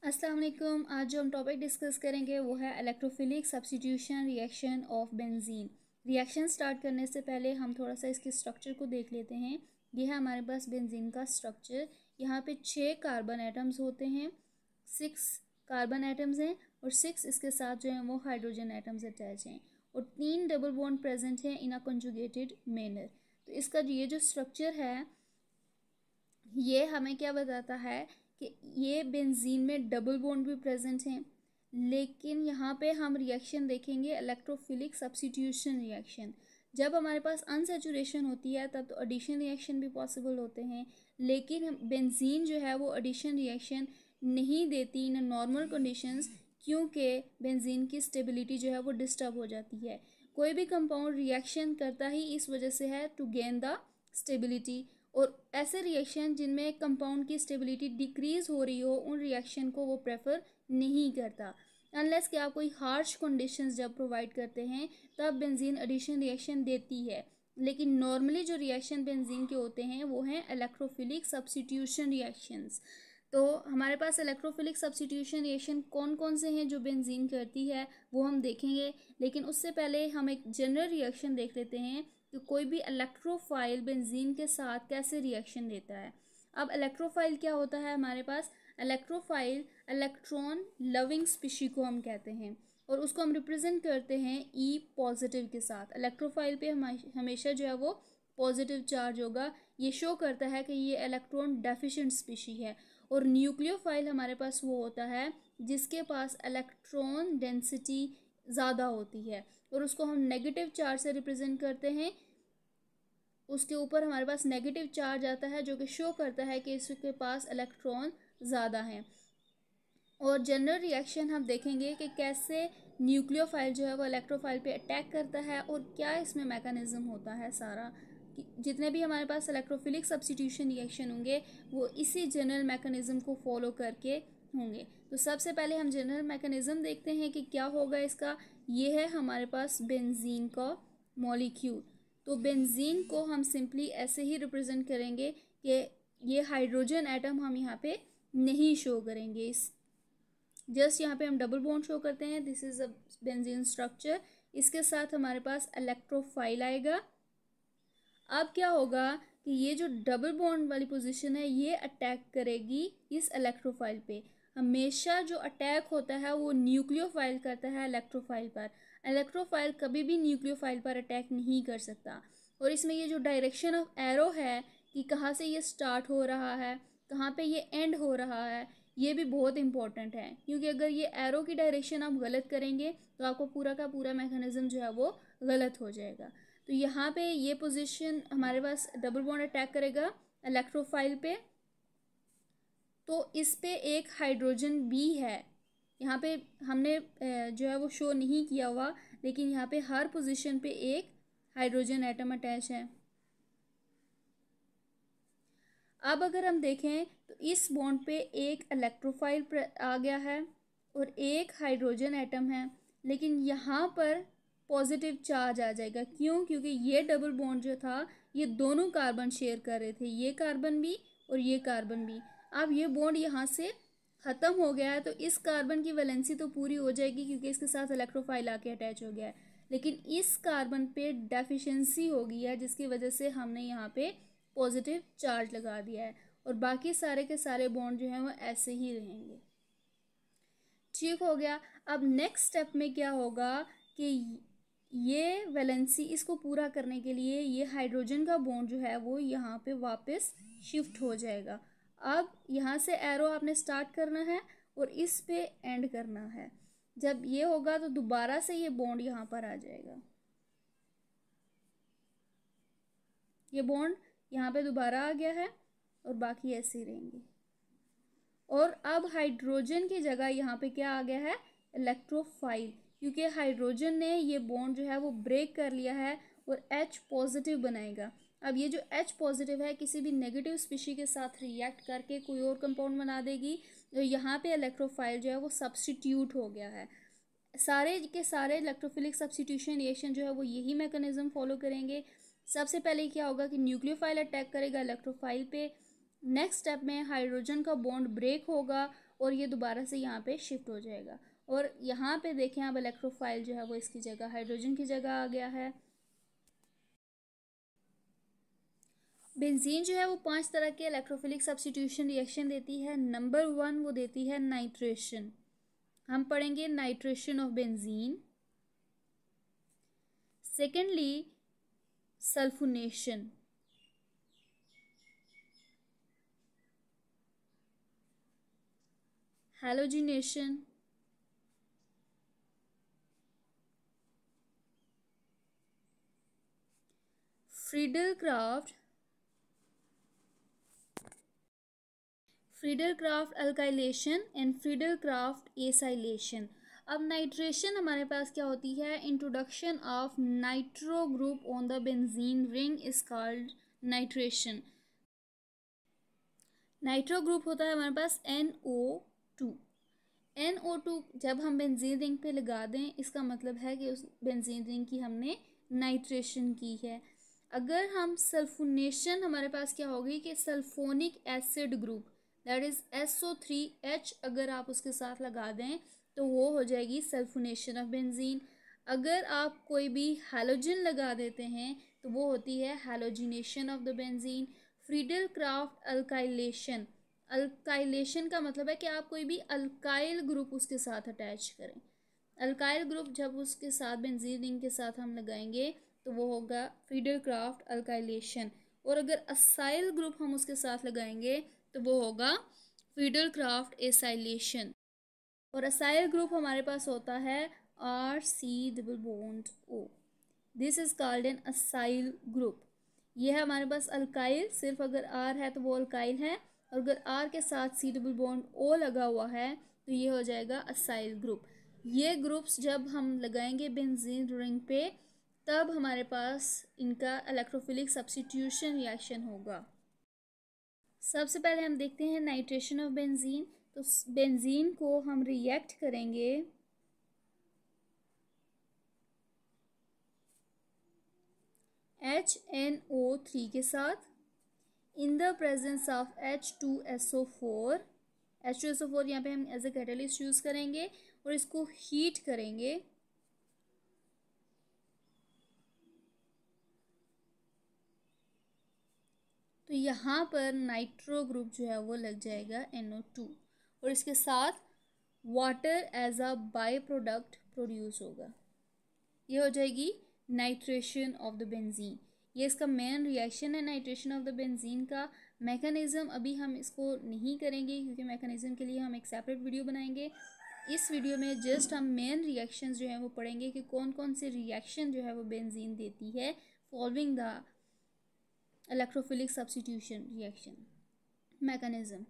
अस्सलाम वालेकुम। आज जो हम टॉपिक डिस्कस करेंगे वो है electrophilic substitution reaction of benzene. Reaction start करने से पहले हम थोड़ा सा इसके स्ट्रक्चर को देख लेते हैं। ये है हमारे पास बेंजीन का स्ट्रक्चर। यहाँ पे 6 कार्बन एटम्स होते हैं, 6 कार्बन एटम्स हैं और 6 इसके साथ जो है वो हाइड्रोजन एटम्स अटैच हैं और 3 डबल बॉन्ड प्रेजेंट हैं इन अ कंजुगेटेड मैनर। तो इसका ये जो स्ट्रक्चर है ये हमें क्या बताता है कि ये बेंजीन में डबल बॉन्ड भी प्रेजेंट हैं। लेकिन यहाँ पे हम रिएक्शन देखेंगे इलेक्ट्रोफिलिक सब्स्टिट्यूशन रिएक्शन। जब हमारे पास अनसैचुरेशन होती है तब तो एडिशन रिएक्शन भी पॉसिबल होते हैं, लेकिन बेंजीन जो है वो एडिशन रिएक्शन नहीं देती इन नॉर्मल कंडीशंस, क्योंकि बेंजीन की स्टेबिलिटी जो है वो डिस्टर्ब हो जाती है। कोई भी कंपाउंड रिएक्शन करता ही इस वजह से है टू गेन द स्टेबिलिटी, और ऐसे रिएक्शन जिनमें कंपाउंड की स्टेबिलिटी डिक्रीज हो रही हो उन रिएक्शन को वो प्रेफर नहीं करता, अनलेस कि आप कोई हार्श कंडीशंस जब प्रोवाइड करते हैं तब बेंजीन एडिशन रिएक्शन देती है। लेकिन नॉर्मली जो रिएक्शन बेंजीन के होते हैं वो हैं इलेक्ट्रोफिलिक सब्स्टिट्यूशन रिएक्शंस। तो हमारे पास इलेक्ट्रोफिलिक सब्स्टिट्यूशन रिएक्शन कौन कौन से हैं जो बेंजीन करती है वो हम देखेंगे, लेकिन उससे पहले हम एक जनरल रिएक्शन देख लेते हैं कि कोई भी इलेक्ट्रोफाइल बेंजीन के साथ कैसे रिएक्शन देता है। अब इलेक्ट्रोफाइल क्या होता है हमारे पास? इलेक्ट्रोफाइल इलेक्ट्रॉन लविंग स्पीशी को हम कहते हैं और उसको हम रिप्रेजेंट करते हैं ई पॉजिटिव के साथ। इलेक्ट्रोफाइल पे हमेशा जो है वो पॉजिटिव चार्ज होगा, ये शो करता है कि ये इलेक्ट्रॉन डेफिशिएंट स्पीशी है। और न्यूक्लियोफाइल हमारे पास वो होता है जिसके पास इलेक्ट्रॉन डेंसिटी ज़्यादा होती है और उसको हम नेगेटिव चार्ज से रिप्रेजेंट करते हैं। उसके ऊपर हमारे पास नेगेटिव चार्ज आता है जो कि शो करता है कि इसके पास इलेक्ट्रॉन ज़्यादा हैं। और जनरल रिएक्शन हम देखेंगे कि कैसे न्यूक्लियोफाइल जो है वो इलेक्ट्रोफाइल पे अटैक करता है और क्या इसमें मैकेनिज्म होता है सारा। जितने भी हमारे पास इलेक्ट्रोफिलिक सब्स्टिट्यूशन रिएक्शन होंगे वो इसी जनरल मैकेनिज्म को फॉलो करके होंगे। तो सबसे पहले हम जनरल मैकेनिज्म देखते हैं कि क्या होगा इसका। ये है हमारे पास बेंजीन का मॉलिक्यूल। तो बेंजीन को हम सिंपली ऐसे ही रिप्रेजेंट करेंगे कि ये हाइड्रोजन एटम हम यहाँ पे नहीं शो करेंगे, इस जस्ट यहाँ पे हम डबल बॉन्ड शो करते हैं। This is a benzene structure. इसके साथ हमारे पास इलेक्ट्रोफाइल आएगा। अब क्या होगा कि ये जो डबल बॉन्ड वाली पोजीशन है ये अटैक करेगी इस इलेक्ट्रोफाइल पे। हमेशा जो अटैक होता है वो न्यूक्लियोफाइल करता है इलेक्ट्रोफाइल पर। इलेक्ट्रोफाइल कभी भी न्यूक्लियोफाइल पर अटैक नहीं कर सकता। और इसमें ये जो डायरेक्शन ऑफ एरो है कि कहाँ से ये स्टार्ट हो रहा है, कहाँ पे ये एंड हो रहा है, ये भी बहुत इंपॉर्टेंट है, क्योंकि अगर ये एरो की डायरेक्शन आप गलत करेंगे तो आपको पूरा का पूरा मैकेनिज्म जो है वो गलत हो जाएगा। तो यहाँ पे ये पोजीशन हमारे पास डबल बॉन्ड अटैक करेगा इलेक्ट्रोफाइल पे, तो इस पे एक हाइड्रोजन भी है। यहाँ पे हमने जो है वो शो नहीं किया हुआ, लेकिन यहाँ पे हर पोजीशन पे एक हाइड्रोजन एटम अटैच है। अब अगर हम देखें तो इस बॉन्ड पे एक इलेक्ट्रोफाइल आ गया है और एक हाइड्रोजन एटम है, लेकिन यहाँ पर पॉजिटिव चार्ज आ जाएगा। क्यों? क्योंकि ये डबल बॉन्ड जो था ये दोनों कार्बन शेयर कर रहे थे, ये कार्बन भी और ये कार्बन भी। अब ये बॉन्ड यहाँ से ख़त्म हो गया है तो इस कार्बन की वैलेंसी तो पूरी हो जाएगी क्योंकि इसके साथ इलेक्ट्रोफाइल आके अटैच हो गया है, लेकिन इस कार्बन पे डेफिशिएंसी हो गई है जिसकी वजह से हमने यहाँ पे पॉजिटिव चार्ज लगा दिया है और बाकी सारे के सारे बॉन्ड जो हैं वो ऐसे ही रहेंगे। ठीक हो गया। अब नेक्स्ट स्टेप में क्या होगा कि ये वैलेंसी इसको पूरा करने के लिए ये हाइड्रोजन का बॉन्ड जो है वो यहाँ पे वापस शिफ्ट हो जाएगा। अब यहाँ से एरो आपने स्टार्ट करना है और इस पे एंड करना है। जब ये होगा तो दोबारा से ये बॉन्ड यहाँ पर आ जाएगा, ये बॉन्ड यहाँ पे दोबारा आ गया है और बाकी ऐसे ही रहेंगे। और अब हाइड्रोजन की जगह यहाँ पे क्या आ गया है? इलेक्ट्रोफाइल, क्योंकि हाइड्रोजन ने ये बॉन्ड जो है वो ब्रेक कर लिया है और H पॉजिटिव बनाएगा। अब ये जो H पॉजिटिव है किसी भी नेगेटिव स्पीशी के साथ रिएक्ट करके कोई और कंपाउंड बना देगी, तो यहाँ पे इलेक्ट्रोफाइल जो है वो सब्स्टिट्यूट हो गया है। सारे के सारे इलेक्ट्रोफिलिक सब्स्टिट्यूशन रिएक्शन जो है वो यही मैकेनिज्म फॉलो करेंगे। सबसे पहले क्या होगा कि न्यूक्लियोफाइल अटैक करेगा इलेक्ट्रोफाइल पे, नेक्स्ट स्टेप में हाइड्रोजन का बॉन्ड ब्रेक होगा और ये दोबारा से यहाँ पे शिफ्ट हो जाएगा। और यहाँ पे देखें अब इलेक्ट्रोफाइल जो है वो इसकी जगह हाइड्रोजन की जगह आ गया है। बेंजीन जो है वो 5 तरह के इलेक्ट्रोफिलिक सब्स्टिट्यूशन रिएक्शन देती है। नंबर 1 वो देती है नाइट्रेशन। हम पढ़ेंगे nitration of benzene. Secondly sulphonation. Halogenation. Friedel-Crafts alkylation and Friedel-Crafts acylation. अब नाइट्रेशन हमारे पास क्या होती है, introduction of nitro group on the benzene ring is called nitration. Nitro group होता है हमारे पास NO2। NO2 जब हम बेंजीन रिंग पे लगा दें इसका मतलब है कि उस बेंजीन रिंग की हमने नाइट्रेशन की है। अगर हम सल्फोनेशन हमारे पास क्या होगी कि sulphonic acid group that is SO3H अगर आप उसके साथ लगा दें तो वो हो जाएगी सल्फोनेशन ऑफ बेंजीन। अगर आप कोई भी हैलोजन लगा देते हैं तो वो होती है halogenation of the benzene. Friedel-Crafts alkylation. Alkylation का मतलब है कि आप कोई भी अल्काइल ग्रुप उसके साथ अटैच करें। अल्काइल ग्रुप जब उसके साथ बेंजीन रिंग के साथ हम लगाएंगे तो वो होगा फ्रीडल-क्राफ्ट अल्काइलेशन। और अगर असाइल ग्रुप हम उसके साथ लगाएंगे तो वो होगा फ्रीडल-क्राफ्ट एसाइलेशन। और असाइल ग्रुप हमारे पास होता है RC+O। This is called an acyl group. ये है हमारे पास अल्काइल, सिर्फ अगर R है तो वो अल्काइल है, और अगर R के साथ C+O लगा हुआ है तो ये हो जाएगा असाइल ग्रुप। ये ग्रुप्स जब हम लगाएंगे बेंजीन रिंग पे तब हमारे पास इनका इलेक्ट्रोफिलिक सब्स्टिट्यूशन रिएक्शन होगा। सबसे पहले हम देखते हैं नाइट्रेशन ऑफ बेंजीन। तो बेंजीन को हम रिएक्ट करेंगे HNO3 के साथ in the presence of H2SO4। H2SO4 यहाँ पे हम एज ए कैटलिस्ट यूज़ करेंगे और इसको हीट करेंगे। तो यहाँ पर नाइट्रो ग्रुप जो है वो लग जाएगा NO2 और इसके साथ water as a by product produce होगा। ये हो जाएगी नाइट्रेशन ऑफ द बेंजीन। ये इसका मेन रिएक्शन है नाइट्रेशन ऑफ द बेंजीन का। मैकेनिज़्म अभी हम इसको नहीं करेंगे क्योंकि मैकेनिज़्म के लिए हम एक सेपरेट वीडियो बनाएंगे। इस वीडियो में जस्ट हम मेन रिएक्शंस जो हैं वो पढ़ेंगे कि कौन कौन से रिएक्शन जो है वो बेंजीन देती है following the electrophilic substitution reaction mechanism.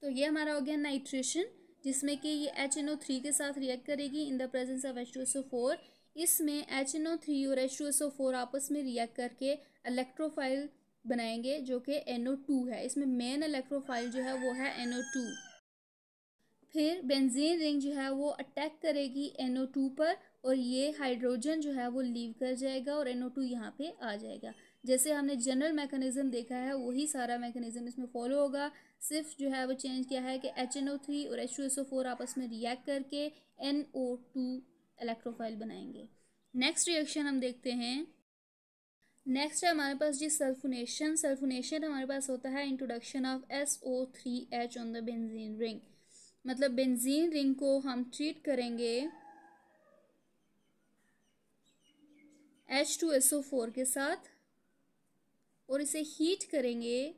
तो ये हमारा हो गया नाइट्रेशन, जिसमें कि ये HNO3 के साथ रिएक्ट करेगी in the presence of H2SO4। इसमें HNO3 और H2SO4 आपस में रिएक्ट करके इलेक्ट्रोफाइल बनाएंगे जो कि NO2 है। इसमें मेन इलेक्ट्रोफाइल जो है वो है NO2। फिर बेंजीन रिंग जो है वो अटैक करेगी NO2 पर और ये हाइड्रोजन जो है वो लीव कर जाएगा और NO2 यहाँ पे आ जाएगा। जैसे हमने जनरल मैकेनिज़्म देखा है वही सारा मैकेनिज़्म इसमें फॉलो होगा, सिर्फ जो है वो चेंज किया है कि HNO3 और H2SO4 आपस में रिएक्ट करके NO2 इलेक्ट्रोफाइल बनाएंगे। नेक्स्ट रिएक्शन हम देखते हैं। नेक्स्ट है हमारे पास जी सल्फोनेशन। सल्फोनेशन हमारे पास होता है introduction of SO3H on the benzene ring. मतलब बेंजीन रिंग को हम ट्रीट करेंगे H2SO4 के साथ और इसे हीट करेंगे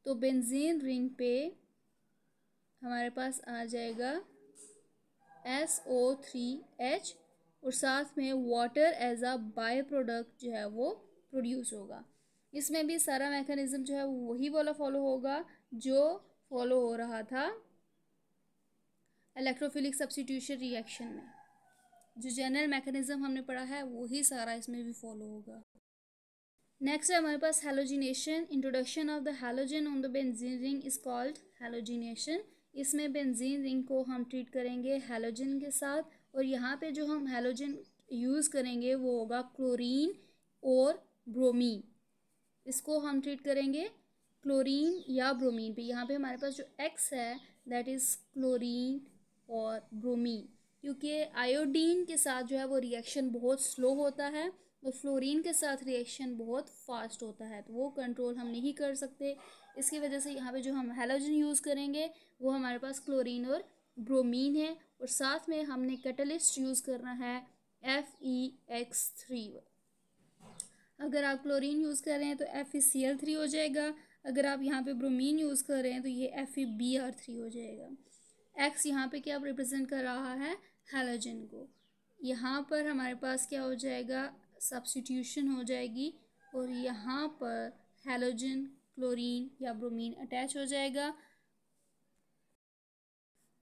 तो बेंजीन रिंग पे हमारे पास आ जाएगा SO3H और साथ में water as a by product जो है वो प्रोड्यूस होगा। इसमें भी सारा मैकेनिज़्म जो है वही वाला फॉलो होगा जो फॉलो हो रहा था इलेक्ट्रोफिलिक सब्स्टिट्यूशन रिएक्शन में। जो जनरल मैकेनिज़्म हमने पढ़ा है वही सारा इसमें भी फॉलो होगा। नेक्स्ट है हमारे पास halogenation. Introduction of the halogen on the benzene ring is called halogenation. इसमें बेंजीन रिंग को हम ट्रीट करेंगे हैलोजन के साथ और यहाँ पे जो हम हैलोजन यूज़ करेंगे वो होगा क्लोरीन और ब्रोमीन। इसको हम ट्रीट करेंगे क्लोरीन या ब्रोमीन पे। यहाँ पे हमारे पास जो X है दैट इज़ क्लोरीन और ब्रोमीन, क्योंकि आयोडीन के साथ जो है वो रिएक्शन बहुत स्लो होता है और फ्लोरीन के साथ रिएक्शन बहुत फास्ट होता है, तो वो कंट्रोल हम नहीं कर सकते। इसकी वजह से यहाँ पे जो हम हैलोजन यूज़ करेंगे वो हमारे पास क्लोरीन और ब्रोमीन है, और साथ में हमने कैटलिस्ट यूज़ करना है FeX3। अगर आप क्लोरीन यूज़ कर रहे हैं तो FeCl3 हो जाएगा, अगर आप यहाँ पे ब्रोमीन यूज़ कर रहे हैं तो ये FeBr3 हो जाएगा। एक्स यहाँ पे क्या रिप्रेजेंट कर रहा है, हैलोजन को। यहाँ पर हमारे पास क्या हो जाएगा, सब्स्टिट्यूशन हो जाएगी, और यहाँ पर हैलोजन क्लोरीन या ब्रोमीन अटैच हो जाएगा,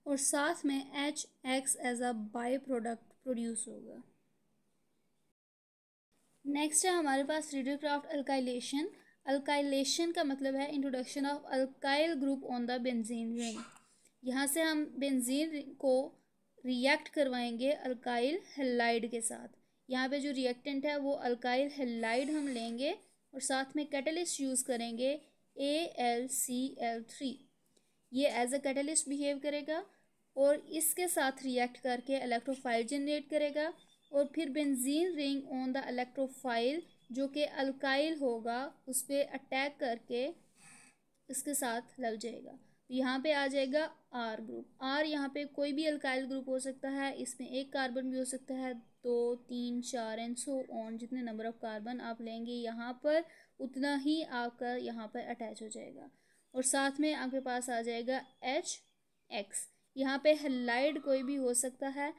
और साथ में HX as a by product produce होगा। नेक्स्ट है हमारे पास रीडरक्राफ्ट अल्काइलेशन। अल्काइलेशन का मतलब है introduction of alkyl group on the benzene ring. यहाँ से हम बेंजीन को रिएक्ट करवाएंगे अल्काइल हैलाइड के साथ। यहाँ पे जो रिएक्टेंट है वो अल्काइल हैलाइड हम लेंगे, और साथ में कैटलिस्ट यूज़ करेंगे AlCl3। ये एज अ कैटलिस्ट बिहेव करेगा और इसके साथ रिएक्ट करके इलेक्ट्रोफाइल जनरेट करेगा, और फिर benzene ring on the electrophile जो कि अल्काइल होगा उस पर अटैक करके इसके साथ लग जाएगा। यहाँ पे आ जाएगा आर ग्रुप। आर यहाँ पे कोई भी अल्काइल ग्रुप हो सकता है, इसमें एक कार्बन भी हो सकता है, 2, 3, 4 एंड सो ऑन। जितने नंबर ऑफ कार्बन आप लेंगे यहाँ पर उतना ही आपका यहाँ पर अटैच हो जाएगा, और साथ में आपके पास आ जाएगा HX। यहाँ पे हैलाइड कोई भी हो सकता है।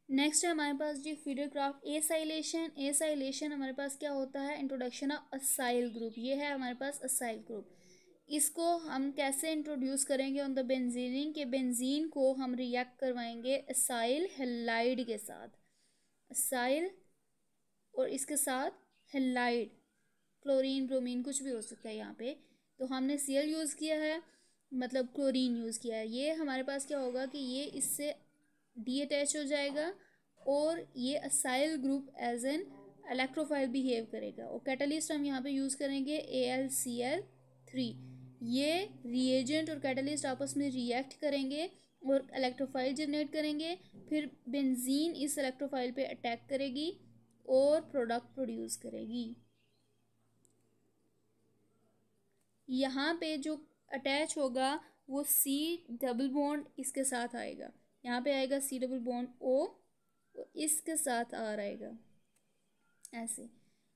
नेक्स्ट है हमारे पास जी फीडरक्राफ्ट एसाइलेशन। एसाइलेशन हमारे पास क्या होता है, इंट्रोडक्शन ऑफ असाइल ग्रुप। ये है हमारे पास असाइल ग्रुप। इसको हम कैसे इंट्रोड्यूस करेंगे ऑन द बेंजीन के बेंजीन को हम रिएक्ट करवाएंगे असाइल हैलाइड के साथ। असाइल और इसके साथ हैलाइड, क्लोरीन ब्रोमीन कुछ भी हो सकता है। यहाँ पे तो हमने Cl यूज़ किया है, मतलब क्लोरीन यूज़ किया है। ये हमारे पास क्या होगा कि ये इससे डी अटैच हो जाएगा, और ये acyl group as an electrophile behave करेगा, और कैटलिस्ट हम यहाँ पे यूज़ करेंगे AlCl3। ये रिएजेंट और कैटलिस्ट आपस में रिएक्ट करेंगे और इलेक्ट्रोफाइल जनरेट करेंगे, फिर बेंजीन इस इलेक्ट्रोफाइल पे अटैक करेगी और प्रोडक्ट प्रोड्यूस करेगी। यहाँ पे जो अटैच होगा वो C डबल बॉन्ड इसके साथ आएगा। यहाँ पे आएगा C डबल बॉन्ड O, और इसके साथ R आएगा ऐसे।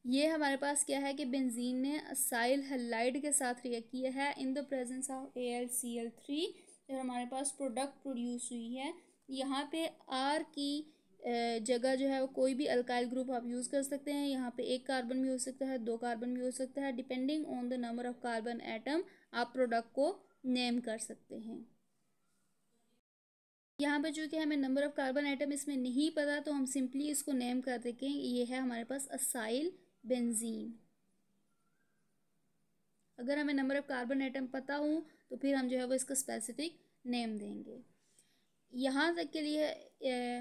ये हमारे पास क्या है कि बेंजीन ने असाइल हैलाइड के साथ रिएक्ट किया है in the presence of AlCl3, और हमारे पास प्रोडक्ट प्रोड्यूस हुई है। यहाँ पे R की जगह जो है वो कोई भी अल्काइल ग्रुप आप यूज़ कर सकते हैं। यहाँ पे एक कार्बन भी हो सकता है, 2 कार्बन भी हो सकता है, depending on the number of carbon atom आप प्रोडक्ट को नेम कर सकते हैं। यहाँ पे जो कि हमें नंबर ऑफ कार्बन आइटम इसमें नहीं पता, तो हम सिंपली इसको नेम कर देंगे, ये है हमारे पास असाइल बेंजीन। अगर हमें नंबर ऑफ कार्बन आइटम पता हो तो फिर हम जो है वो इसका स्पेसिफिक नेम देंगे। यहाँ तक के लिए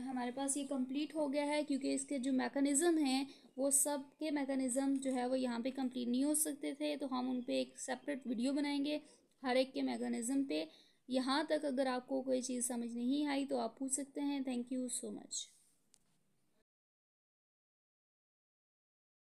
हमारे पास ये कंप्लीट हो गया है, क्योंकि इसके जो मैकेनिज़्म हैं वो सब के मैकेनिज़्म जो है वो यहाँ पे कंप्लीट नहीं हो सकते थे, तो हम उन पे एक सेपरेट वीडियो बनाएंगे हर एक के मैकेनिज़्म पे। यहाँ तक अगर आपको कोई चीज़ समझ नहीं आई तो आप पूछ सकते हैं। Thank you so much.